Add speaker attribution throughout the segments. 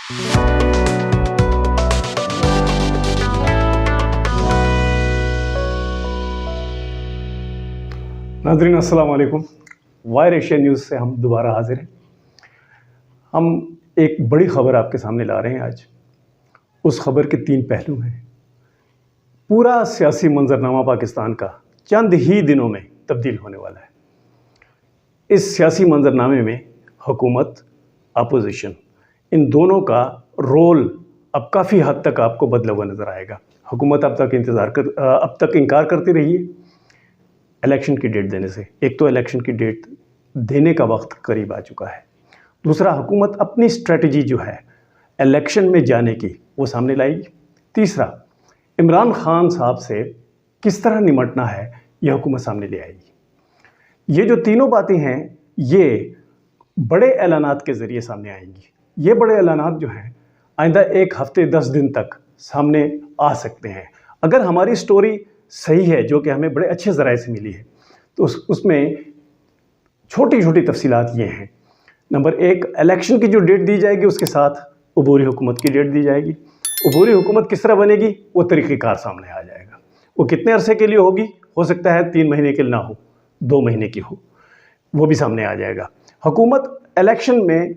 Speaker 1: नाज़रीन अस्सलाम वालेकुम। वायर एशिया न्यूज़ से हम दोबारा हाजिर हैं। हम एक बड़ी ख़बर आपके सामने ला रहे हैं आज। उस ख़बर के 3 पहलू हैं। पूरा सियासी मंजरनामा पाकिस्तान का चंद ही दिनों में तब्दील होने वाला है। इस सियासी मंजरनामे में हुकूमत, अपोजिशन, इन दोनों का रोल अब काफ़ी हद तक आपको बदला हुआ नज़र आएगा। हुकूमत अब तक इनकार करती रही है इलेक्शन की डेट देने से। एक तो इलेक्शन की डेट देने का वक्त करीब आ चुका है। दूसरा, हुकूमत अपनी स्ट्रेटजी जो है इलेक्शन में जाने की वो सामने लाएगी। तीसरा, इमरान खान साहब से किस तरह निमटना है यह हुकूमत सामने ले आएगी। ये जो तीनों बातें हैं ये बड़े ऐलानात के ज़रिए सामने आएंगी। ये बड़े ऐलानात जो हैं आइंदा 1 हफ़्ते 10 दिन तक सामने आ सकते हैं। अगर हमारी स्टोरी सही है, जो कि हमें बड़े अच्छे ज़राए से मिली है, तो उसमें छोटी छोटी तफसीलात ये हैं। नंबर 1, इलेक्शन की जो डेट दी जाएगी उसके साथ अबूरी हुकूमत की डेट दी जाएगी। अबूरी हुकूमत किस तरह बनेगी वो तरीक़ेकार सामने आ जाएगा। वो कितने अरसे के लिए होगी, हो सकता है 3 महीने के लिए ना हो, 2 महीने की हो, वो भी सामने आ जाएगा। हुकूमत इलेक्शन में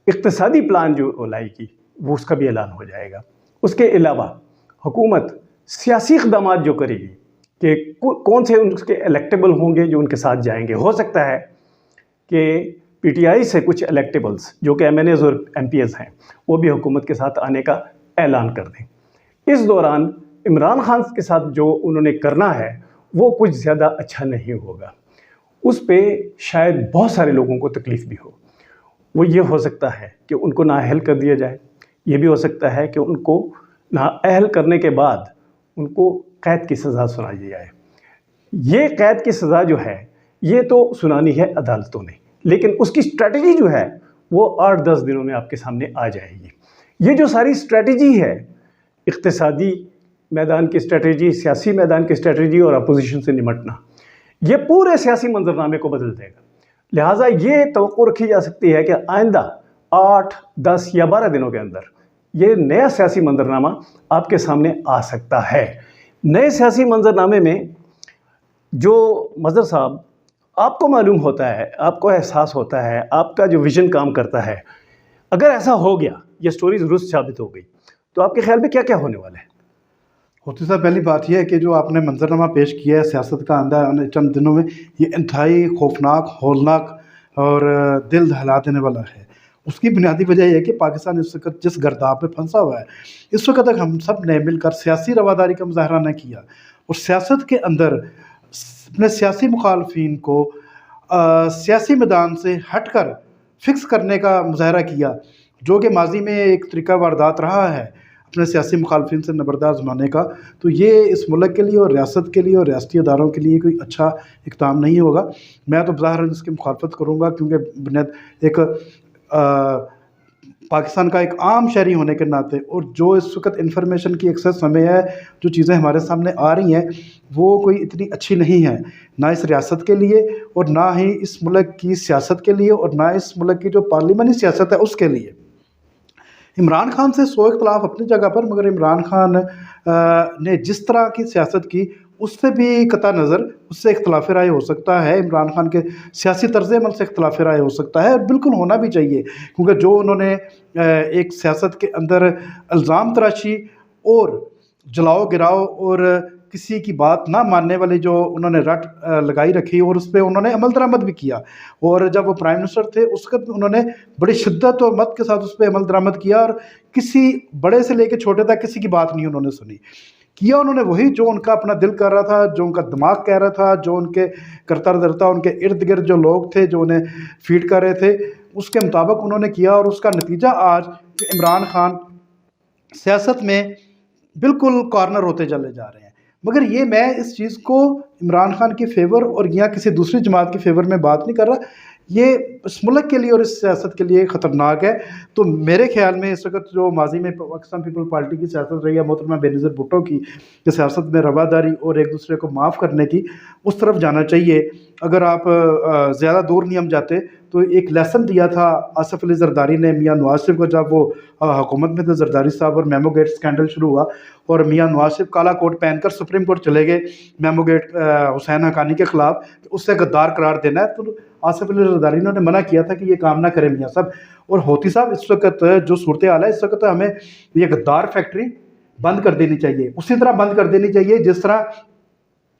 Speaker 1: इक़्तिसादी प्लान जो लाएगी वो उसका भी ऐलान हो जाएगा। उसके अलावा हुकूमत सियासी इक़दामात जो करेगी कि कौन से उसके इलेक्टेबल होंगे जो उनके साथ जाएंगे। हो सकता है कि पीटीआई से कुछ इलेक्टेबल्स जो कि एमएनएज़ और एमपीएस हैं वो भी हुकूमत के साथ आने का ऐलान कर दें। इस दौरान इमरान खान के साथ जो उन्होंने करना है वो कुछ ज़्यादा अच्छा नहीं होगा। उस पर शायद बहुत सारे लोगों को तकलीफ़ भी हो। वो ये हो सकता है कि उनको नाअहल कर दिया जाए। ये भी हो सकता है कि उनको नाअहल करने के बाद उनको क़ैद की सज़ा सुनाई जाए। ये क़ैद की सज़ा जो है ये तो सुनानी है अदालतों ने, लेकिन उसकी स्ट्रैटेजी जो है वो 8-10 दिनों में आपके सामने आ जाएगी। ये जो सारी स्ट्रैटेजी है, इक़्तिसादी मैदान की स्ट्रैटेजी, सियासी मैदान की स्ट्रैटेजी और अपोजिशन से निमटना, ये पूरे सियासी मंजरनामे को बदल देगा। लिहाजा ये तवक्को रखी जा सकती है कि आइंदा 8, 10 या 12 दिनों के अंदर ये नया सियासी मंजरनामा आपके सामने आ सकता है। नए सियासी मंजरनामे में जो मज़हर साहब आपको मालूम होता है, आपको एहसास होता है, आपका जो विज़न काम करता है, अगर ऐसा हो गया, ये स्टोरी दुरुस्त साबित हो गई, तो आपके ख्याल में क्या क्या होने वाला है?
Speaker 2: होती साहब, पहली बात यह है कि जो आपने मंजरनामा पेश किया है सियासत का आने चंद दिनों में, ये इंतहाई खौफनाक, हौलनाक और दिल दहला देने वाला है। उसकी बुनियादी वजह यह है कि पाकिस्तान इस वक्त जिस गर्दाब में फंसा हुआ है, इस वक्त तक हम सब ने मिलकर सियासी रवादारी का मुजाहरा न किया और सियासत के अंदर अपने सियासी मुखालफिन को सियासी मैदान से हट कर फिक्स करने का मुजाहरा किया, जो कि माजी में एक तरीका वारदात रहा है अपने सियासी मुखालफिन से नबरदार आजमाने का। तो ये इस मुल्क के लिए और रियासत के लिए और रियासती इदारों के लिए कोई अच्छा इक़दाम नहीं होगा। मैं तो ज़ाहिरन इसकी मुखालफत करूँगा, क्योंकि बुनियाद एक पाकिस्तान का एक आम शहरी होने के नाते और जो इस वक्त इंफॉर्मेशन की एक्सेस हमें है, जो चीज़ें हमारे सामने आ रही हैं वो कोई इतनी अच्छी नहीं है, ना इस रियासत के लिए और ना ही इस मुल्क की सियासत के लिए और ना इस मुल्क की जो पार्लिमानी सियासत है उसके लिए। इमरान खान से 100 इख्तलाफ अपनी जगह पर, मगर इमरान खान ने जिस तरह की सियासत की उससे भी कता नज़र उससे इख्तलाफ राय हो सकता है। इमरान खान के सियासी तर्ज़ अमल से इख्तलाफ राय हो सकता है, और बिल्कुल होना भी चाहिए, क्योंकि जो उन्होंने एक सियासत के अंदर इल्ज़ाम तराशी और जलाओ गिराओ और किसी की बात ना मानने वाली जो उन्होंने रट लगाई रखी और उस पर उन्होंने अमल दरामद भी किया, और जब वो प्राइम मिनिस्टर थे उस वक्त उन्होंने बड़ी शिद्दत और मत के साथ उस पर अमल दरामद किया और किसी बड़े से लेकर छोटे तक किसी की बात नहीं उन्होंने सुनी। किया उन्होंने वही जो उनका अपना दिल कर रहा था, जो उनका दिमाग कह रहा था, जो उनके करता धरता उनके इर्द गिर्द जो लोग थे जो उन्हें फीड कर रहे थे, उसके मुताबिक उन्होंने किया। और उसका नतीजा आज कि इमरान खान सियासत में बिल्कुल कॉर्नर होते चले जा रहे हैं। मगर ये मैं इस चीज़ को इमरान खान की फेवर और या किसी दूसरी जमात की फेवर में बात नहीं कर रहा, ये اس ملک کے لیے اور اس سیاست کے لیے خطرناک ہے۔ تو میرے خیال میں اس وقت جو ماضی میں پاکستان پیپل پارٹی کی سیاست رہی ہے محترمہ بے نظیر بھٹو کی، کہ سیاست میں رواداری اور ایک دوسرے کو معاف کرنے کی، اس طرف جانا چاہیے۔ اگر آپ زیادہ دور نہیں ہم جاتے تو ایک لیسن دیا تھا آصف علی زرداری نے میاں نواز شریف کو، جب وہ حکومت میں تھے زرداری صاحب، اور میمو گیٹ اسکینڈل شروع ہوا اور میاں نواز شریف کالا کوٹ پہن کر سپریم کورٹ چلے گئے میمو گیٹ حسین حقانی کے خلاف، اس سے غدار قرار دینا ہے، تو آصف علی زرداری نے منع کیا تھا کہ یہ کام نہ کریں میاں صاحب۔ اور ہوتی صاحب اس وقت جو صورتحال ہے، اس وقت ہمیں یہ غدار فیکٹری بند کر دینی چاہیے، اسی طرح بند کر دینی چاہیے جس طرح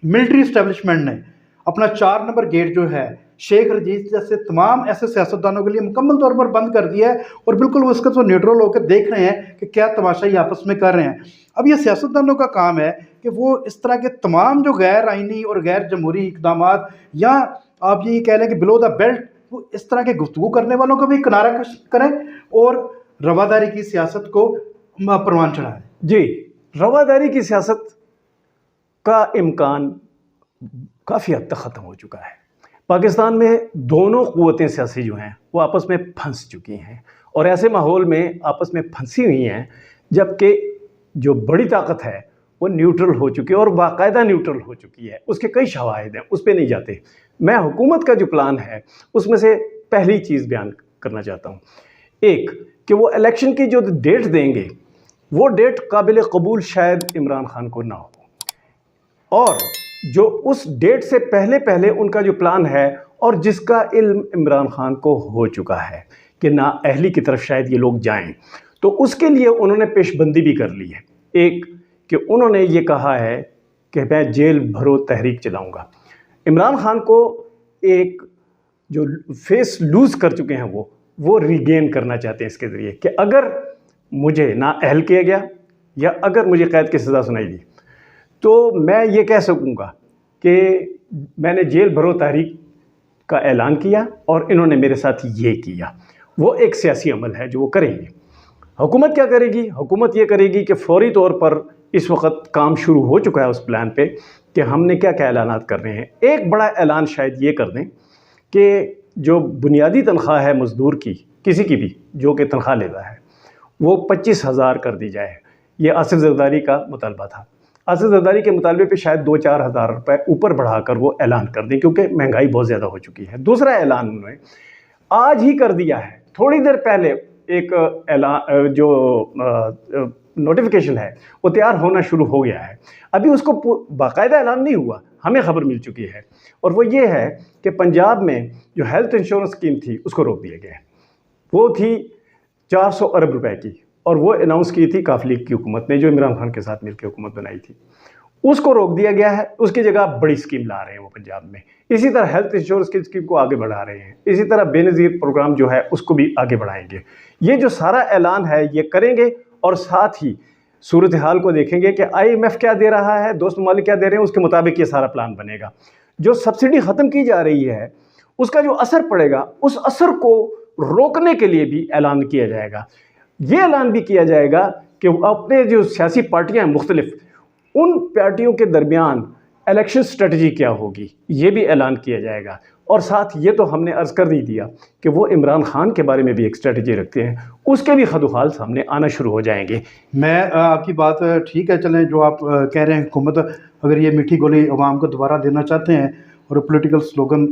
Speaker 2: ملٹری اسٹیبلشمنٹ نے اپنا 4 نمبر گیٹ جو ہے شیخ رجیز جیسے تمام ایسے سیاستدانوں کے لیے مکمل طور پر بند کر دیا ہے، اور بالکل وہ اس کا تو نیوٹرل ہو کے دیکھ رہے ہیں کہ کیا تماشا یہ آپس میں کر رہے ہیں۔ اب یہ سیاستدانوں کا کام ہے کہ وہ اس طرح کے تمام جو غیر آئینی اور غیر جمہوری اقدامات، یا آپ یہ کہہ لیں کہ بلو دا بیلٹ، وہ اس طرح کے گفتگو کرنے والوں کو بھی کنارہ کش کریں اور رواداری کی سیاست کو پروان چڑھائیں۔
Speaker 1: جی، رواداری کی سیاست کا امکان کافی حد تک ختم ہو چکا ہے۔ پاکستان میں دونوں قوتیں سیاسی جو ہیں وہ آپس میں پھنس چکی ہیں، اور ایسے ماحول میں آپس میں پھنسی ہوئی ہیں جبکہ جو بڑی طاقت ہے وہ نیوٹرل ہو چکی ہے، اور باقاعدہ نیوٹرل ہو چکی ہے۔ اس کے کئی شواہد ہیں، اس پہ نہیں جاتے۔ میں حکومت کا جو پلان ہے اس میں سے پہلی چیز بیان کرنا چاہتا ہوں، ایک کہ وہ الیکشن کی جو ڈیٹ دیں گے وہ ڈیٹ قابل قبول شاید عمران خان کو نہ ہو، اور جو اس ڈیٹ سے پہلے پہلے ان کا جو پلان ہے اور جس کا علم عمران خان کو ہو چکا ہے کہ نااہلی کی طرف شاید یہ لوگ جائیں، تو اس کے لیے انہوں نے پیش بندی بھی کر لی ہے۔ ایک کہ انہوں نے یہ کہا ہے کہ میں جیل بھرو تحریک چلاؤں گا۔ عمران خان کو ایک جو فیس لوز کر چکے ہیں وہ ریگین کرنا چاہتے ہیں اس کے ذریعے، کہ اگر مجھے نااہل کیا گیا یا اگر مجھے قید کی سزا سنائی دی تو میں یہ کہہ سکوں گا کہ میں نے جیل بھرو تحریک کا اعلان کیا اور انہوں نے میرے ساتھ یہ کیا۔ وہ ایک سیاسی عمل ہے جو وہ کریں گے۔ حکومت کیا کرے گی؟ حکومت یہ کرے گی کہ فوری طور پر اس وقت کام شروع ہو چکا ہے اس پلان پہ کہ ہم نے کیا کیا اعلانات کرنے ہیں۔ ایک بڑا اعلان شاید یہ کر دیں کہ جو بنیادی تنخواہ ہے مزدور کی، کسی کی بھی جو کہ تنخواہ لیتا ہے، وہ 25,000 کر دی جائے۔ یہ آصف زرداری کا مطالبہ تھا۔ آصف زرداری کے مطالبے پہ شاید 2-4 ہزار روپے اوپر بڑھا کر وہ اعلان کر دیں، کیونکہ مہنگائی بہت زیادہ ہو چکی ہے۔ دوسرا اعلان انہوں نے آج ہی کر دیا ہے، تھوڑی دیر پہلے ایک اعلان جو نوٹیفیکیشن ہے وہ تیار ہونا شروع ہو گیا ہے، ابھی اس کو باقاعدہ اعلان نہیں ہوا، ہمیں خبر مل چکی ہے، اور وہ یہ ہے کہ پنجاب میں جو ہیلتھ انشورنس اسکیم تھی اس کو روک دیا گیا ہے۔ وہ تھی 400 ارب روپے کی، اور وہ اناؤنس کی تھی کاف لیگ کی حکومت نے جو عمران خان کے ساتھ مل کے حکومت بنائی تھی، اس کو روک دیا گیا ہے۔ اس کی جگہ بڑی اسکیم لا رہے ہیں وہ پنجاب میں۔ اسی طرح ہیلتھ انشورنس کی اسکیم کو آگے بڑھا رہے ہیں، اسی طرح بے نظیر پروگرام جو ہے اس کو بھی آگے بڑھائیں گے۔ یہ جو سارا اعلان ہے یہ کریں گے، اور ساتھ ہی صورتحال کو دیکھیں گے کہ IMF کیا دے رہا ہے، دوست ممالک کیا دے رہے ہیں، اس کے مطابق یہ سارا پلان بنے گا۔ جو سبسڈی ختم کی جا رہی ہے اس کا جو اثر پڑے گا، اس اثر کو روکنے کے لیے بھی اعلان کیا جائے گا۔ یہ اعلان بھی کیا جائے گا کہ اپنے جو سیاسی پارٹیاں ہیں مختلف، ان پارٹیوں کے درمیان الیکشن اسٹریٹجی کیا ہوگی، یہ بھی اعلان کیا جائے گا۔ اور ساتھ یہ تو ہم نے عرض کر ہی دیا کہ وہ عمران خان کے بارے میں بھی ایک اسٹریٹجی رکھتے ہیں، اس کے بھی خدوخال سامنے آنا شروع ہو جائیں گے۔
Speaker 2: میں آپ کی بات ٹھیک ہے، چلیں جو آپ کہہ رہے ہیں حکومت اگر یہ میٹھی گولی عوام کو دوبارہ دینا چاہتے ہیں اور پولیٹیکل سلوگن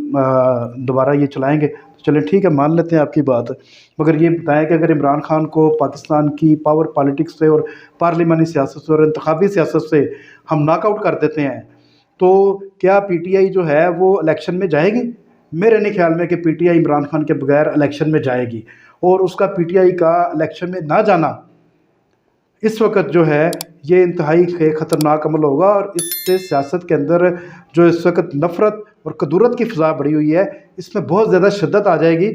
Speaker 2: دوبارہ یہ چلائیں گے تو چلیں ٹھیک ہے، مان لیتے ہیں آپ کی بات، مگر یہ بتائیں کہ اگر عمران خان کو پاکستان کی پاور پالیٹکس سے اور پارلیمانی سیاست سے اور انتخابی سیاست سے ہم ناک آؤٹ کر دیتے ہیں تو کیا PTI جو ہے وہ الیکشن میں جائے گی؟ میرے نہیں خیال میں کہ PTI عمران خان کے بغیر الیکشن میں جائے گی، اور اس کا PTI کا الیکشن میں نہ جانا اس وقت جو ہے یہ انتہائی خطرناک عمل ہوگا، اور اس سے سیاست کے اندر جو اس وقت نفرت اور کدورت کی فضا بڑھی ہوئی ہے اس میں بہت زیادہ شدت آ جائے گی،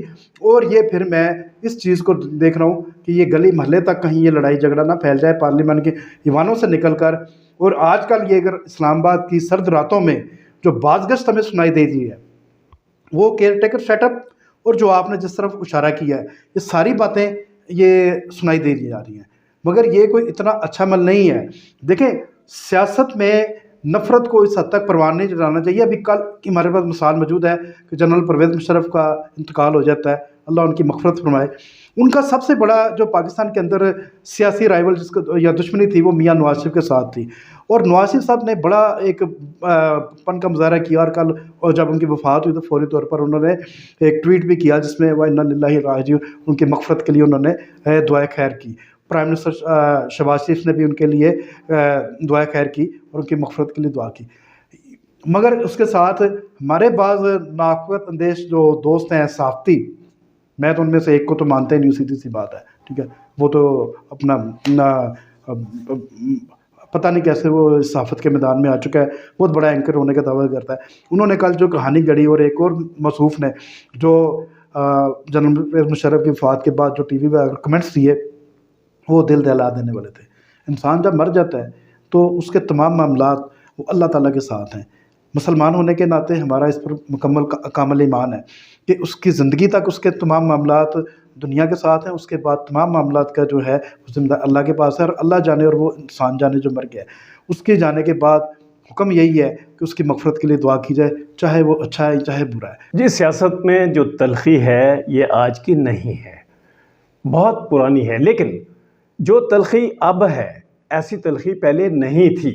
Speaker 2: اور یہ پھر میں اس چیز کو دیکھ رہا ہوں کہ یہ گلی محلے تک کہیں یہ لڑائی جھگڑا نہ پھیل جائے پارلیمنٹ کے ایوانوں سے نکل کر۔ اور آج کل یہ اگر اسلام آباد کی سرد راتوں میں جو بازگشت ہمیں سنائی دے دی ہے، وہ کیئر ٹیکر سیٹ اپ اور جو آپ نے جس طرف اشارہ کیا ہے، یہ ساری باتیں یہ سنائی دے دی جا رہی ہیں، مگر یہ کوئی اتنا اچھا عمل نہیں ہے۔ دیکھیں سیاست میں नफ़रत को इस हद तक परवान नहीं चढ़ाना चाहिए। अभी कल की हमारे पास मिसाल मौजूद है कि जनरल परवेज़ मुशर्रफ का इंतकाल हो जाता है, अल्लाह उनकी मग़फ़िरत फरमाए। उनका सबसे बड़ा जो पाकिस्तान के अंदर सियासी राइवल जिसको या दुश्मनी थी वो मियां नवाज शरीफ के साथ थी, और नवाज शरीफ साहब ने बड़ा एक पन का मुजाहरा किया, और कल और जब उनकी वफ़ात हुई तो फौरी तौर पर उन्होंने एक ट्वीट भी किया जिसमें व इन्ना लिल्लाहि व राजिऊन, उनकी मग़फ़िरत के लिए उन्होंने दुआए खैर की। प्राइम मिनिस्टर शहबाज शरीफ ने भी उनके लिए दुआ खैर की और उनकी मग़फ़िरत के लिए दुआ की। मगर उसके साथ हमारे बाज़ नाक़ुत अंदेश जो दोस्त हैं सहाफ़ती, मैं तो उनमें से एक को तो मानता ही नहीं, सीधी सी बात है, ठीक है। वो तो अपना पता नहीं कैसे वो सहाफ़त के मैदान में आ चुका है, बहुत बड़ा एंकर होने का दावा करता है। उन्होंने कल जो कहानी गढ़ी, और एक और मसूफ़ ने जो जनरल परवेज़ मुशर्रफ की वफ़ात के बाद जो टीवी पर कमेंट्स दिए, वो दिल दहला देने वाले थे। इंसान जब मर जाता है तो उसके तमाम मामलात वो अल्लाह ताला के साथ हैं। मुसलमान होने के नाते हमारा इस पर मुकम्मल कामिल ईमान है कि उसकी ज़िंदगी तक उसके तमाम मामलात दुनिया के साथ हैं, उसके बाद तमाम मामलात का जो है ज़िम्मेदार अल्लाह के पास है, और अल्लाह जाने और वो इंसान जाने जो मर गया है। उसके जाने के बाद हुक्म यही है कि उसकी मग़फ़िरत के लिए दुआ की जाए, चाहे वो अच्छा है चाहे बुरा है।
Speaker 1: जी, सियासत में जो तलख़ी है ये आज की नहीं है, बहुत पुरानी है, लेकिन जो तलख़ी अब है ऐसी तलख़ी पहले नहीं थी।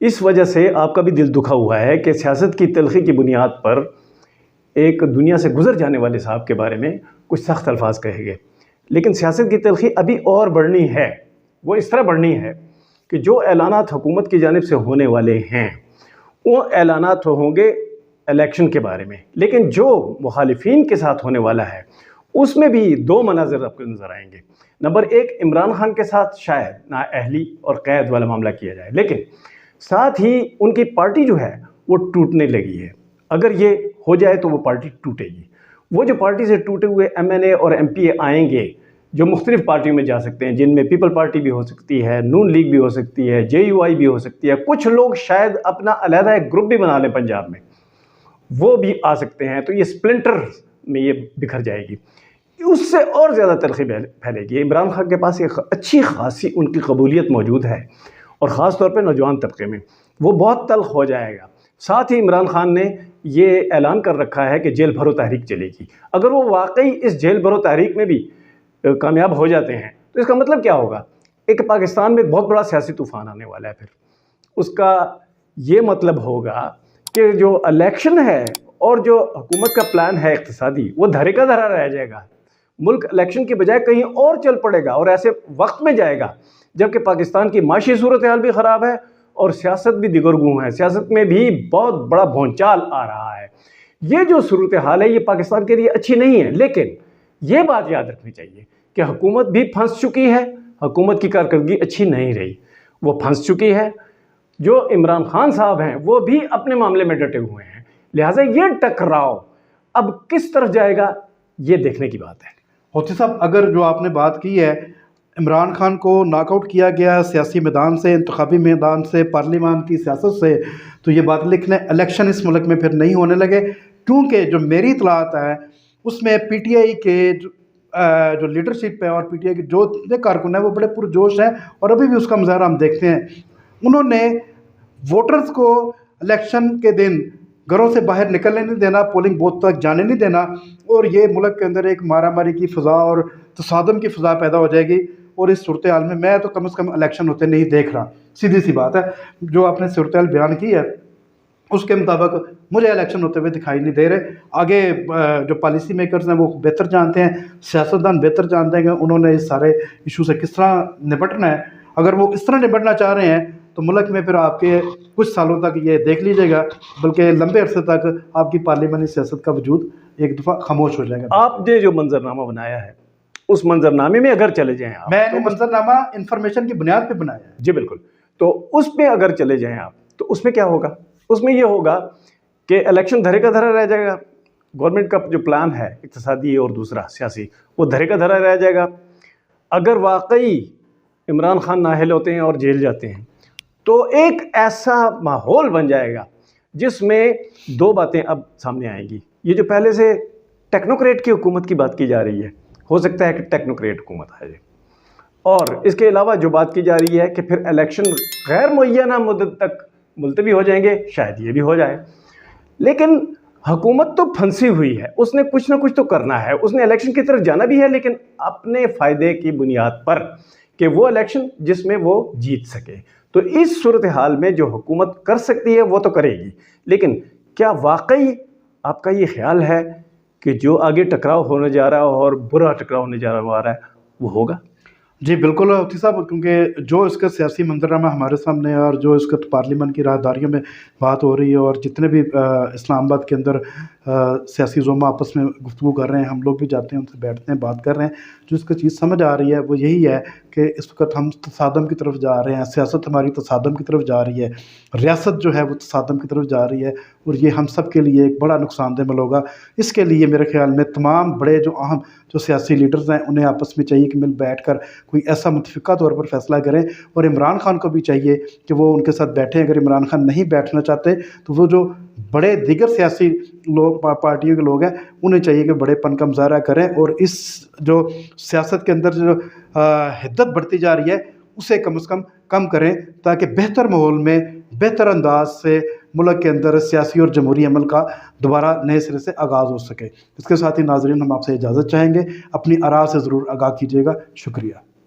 Speaker 1: इस वजह से आपका भी दिल दुखा हुआ है कि सियासत की तलख़ी की बुनियाद पर एक दुनिया से गुज़र जाने वाले साहब के बारे में कुछ सख्त अल्फाज कहे गए। लेकिन सियासत की तलख़ी अभी और बढ़नी है। वो इस तरह बढ़नी है कि जो ऐलानात हुकूमत की जानिब से होने वाले हैं वो ऐलानात होंगे इलेक्शन के बारे में, लेकिन जो मुखालिफिन के साथ होने वाला है उसमें भी दो मनाज़र आपको नज़र आएंगे। नंबर एक, इमरान खान के साथ शायद नाअहली और क़ैद वाला मामला किया जाए, लेकिन साथ ही उनकी पार्टी जो है वो टूटने लगी है। अगर ये हो जाए तो वो पार्टी टूटेगी। वो जो पार्टी से टूटे हुए MNA और MP आएंगे जो मुख्तलिफ़ पार्टियों में जा सकते हैं, जिनमें पीपल पार्टी भी हो सकती है, नून लीग भी हो सकती है, JUI भी हो सकती है, कुछ लोग शायद अपना अलहदा एक ग्रुप भी बना लें पंजाब में, वो भी आ सकते हैं। तो ये स्प्लिंटर में ये बिखर जाएगी, उससे और ज़्यादा तलख़ी फैलेगी। इमरान खान के पास एक अच्छी खासी उनकी कबूलियत मौजूद है, और ख़ास तौर पे नौजवान तबके में वो बहुत तल्ख़ हो जाएगा। साथ ही इमरान खान ने ये ऐलान कर रखा है कि जेल भरो तहरीक चलेगी। अगर वो वाकई इस जेल भरो तहरीक में भी कामयाब हो जाते हैं तो इसका मतलब क्या होगा? एक पाकिस्तान में बहुत बड़ा सियासी तूफ़ान आने वाला है। फिर उसका ये मतलब होगा कि जो इलेक्शन है और जो हुकूमत का प्लान है इक़्तिसादी, वो धरे का धरा रह जाएगा। मुल्क इलेक्शन की बजाय कहीं और चल पड़ेगा और ऐसे वक्त में जाएगा जबकि पाकिस्तान की माशी सूरत हाल भी ख़राब है और सियासत भी दिगरगू है। सियासत में भी बहुत बड़ा भौंचाल आ रहा है। ये जो सूरत हाल है ये पाकिस्तान के लिए अच्छी नहीं है, लेकिन ये बात याद रखनी चाहिए कि हुकूमत भी फंस चुकी है। हुकूमत की कारकर्दगी अच्छी नहीं रही, वो फंस चुकी है। जो इमरान खान साहब हैं वो भी अपने मामले में डटे हुए हैं। लिहाजा ये टकराव अब किस तरफ जाएगा ये देखने की बात है।
Speaker 2: होती साहब, अगर जो आपने बात की है इमरान खान को नॉकआउट किया गया सियासी मैदान से, इंतखाबी मैदान से, पार्लिमान की सियासत से, तो ये बात लिखने इलेक्शन इस मुल्क में फिर नहीं होने लगे, क्योंकि जो मेरी इतलात है उसमें PTI के जो लीडरशिप है और PTI के जो कारकुन हैं वो बड़े पुरजोश हैं, और अभी भी उसका मुजाहरा हम देखते हैं। उन्होंने वोटर्स को इलेक्शन के दिन घरों से बाहर निकलने नहीं देना, पोलिंग बूथ तक जाने नहीं देना, और ये मुल्क के अंदर एक मारामारी की फ़ज़ा और तसादम की फ़ज़ा पैदा हो जाएगी। और इस सूरत हाल में मैं तो कम से कम इलेक्शन होते नहीं देख रहा। सीधी सी बात है, जो आपने सूरत हाल बयान की है उसके मुताबिक मुझे इलेक्शन होते हुए दिखाई नहीं दे रहे। आगे जो पॉलिसी मेकर्स हैं वो बेहतर जानते हैं, सियासतदान बेहतर जानते हैं कि उन्होंने इस सारे इशू से किस तरह निपटना है। अगर वो इस तरह निपटना चाह रहे हैं तो मुल्क में फिर आपके कुछ सालों तक ये देख लीजिएगा, बल्कि लंबे अरसे तक आपकी पार्लिमानी सियासत का वजूद एक दफ़ा खामोश हो जाएगा।
Speaker 1: आपने जो मंजरनामा बनाया है उस मंजरनामे में अगर चले जाएं आप,
Speaker 2: मैंने मंजरनामा इंफॉर्मेशन की बुनियाद पे बनाया है।
Speaker 1: जी बिल्कुल, तो उस पे अगर चले जाएं आप तो उसमें क्या होगा? उसमें ये होगा कि इलेक्शन धरे का धरा रह जाएगा। गवर्नमेंट का जो प्लान है इक़्तिसादी और दूसरा सियासी, वो धरे का धरा रह जाएगा। अगर वाकई इमरान खान नाअहल होते हैं और जेल जाते हैं तो एक ऐसा माहौल बन जाएगा जिसमें दो बातें अब सामने आएंगी। ये जो पहले से टेक्नोक्रेट की हुकूमत की बात की जा रही है, हो सकता है कि टेक्नोक्रेट हुकूमत आ जाए, और इसके अलावा जो बात की जा रही है कि फिर इलेक्शन गैर मुअय्यना मुद्दत तक मुलतवी हो जाएंगे, शायद ये भी हो जाए। लेकिन हुकूमत तो फंसी हुई है, उसने कुछ ना कुछ तो करना है, उसने इलेक्शन की तरफ जाना भी है, लेकिन अपने फ़ायदे की बुनियाद पर कि वो इलेक्शन जिसमें वो जीत सके। तो इस सूरत हाल में जो हुकूमत कर सकती है वो तो करेगी, लेकिन क्या वाकई आपका ये ख्याल है कि जो आगे टकराव होने जा रहा है और बुरा टकराव होने जा रहा है वो होगा?
Speaker 2: जी बिल्कुल मुफ्ती साहब, क्योंकि जो इसका सियासी मंजरमा हमारे सामने है और जो इसका पार्लियामेंट की राहदारियों में बात हो रही है और जितने भी इस्लामाबाद के अंदर सियासी ज़ोमा आपस में गुफ्तगू कर रहे हैं, हम लोग भी जाते हैं, उनसे बैठते हैं, बात कर रहे हैं, जो इसका चीज़ समझ आ रही है वो यही है कि इस वक्त हम तसादम की तरफ जा रहे हैं, सियासत हमारी तसादम की तरफ जा रही है, रियासत जो है वो तसादम की तरफ जा रही है, और ये हम सब के लिए एक बड़ा नुकसानदेह अमल होगा। इसके लिए मेरे ख्याल में तमाम बड़े जो अहम जो सियासी लीडर्स हैं उन्हें आपस में चाहिए कि मिल बैठ कर कोई ऐसा मुतफ़िक़ा तौर पर फ़ैसला करें, और इमरान खान को भी चाहिए कि वो उनके साथ बैठें। अगर इमरान खान नहीं बैठना चाहते तो वो जो बड़े दीगर सियासी लोग पार्टियों के लोग हैं उन्हें चाहिए कि बड़ेपन का मुज़ाहरा करें, और इस जो सियासत के अंदर जो हिद्दत बढ़ती जा रही है उसे कम से कम करें, ताकि बेहतर माहौल में बेहतर अंदाज से मुल्क के अंदर सियासी और जमहूरी अमल का दोबारा नए सिरे से आगाज़ हो सके। इसके साथ ही नाज़रीन हम आपसे इजाज़त चाहेंगे, अपनी आरा से ज़रूर आगाह कीजिएगा। शुक्रिया।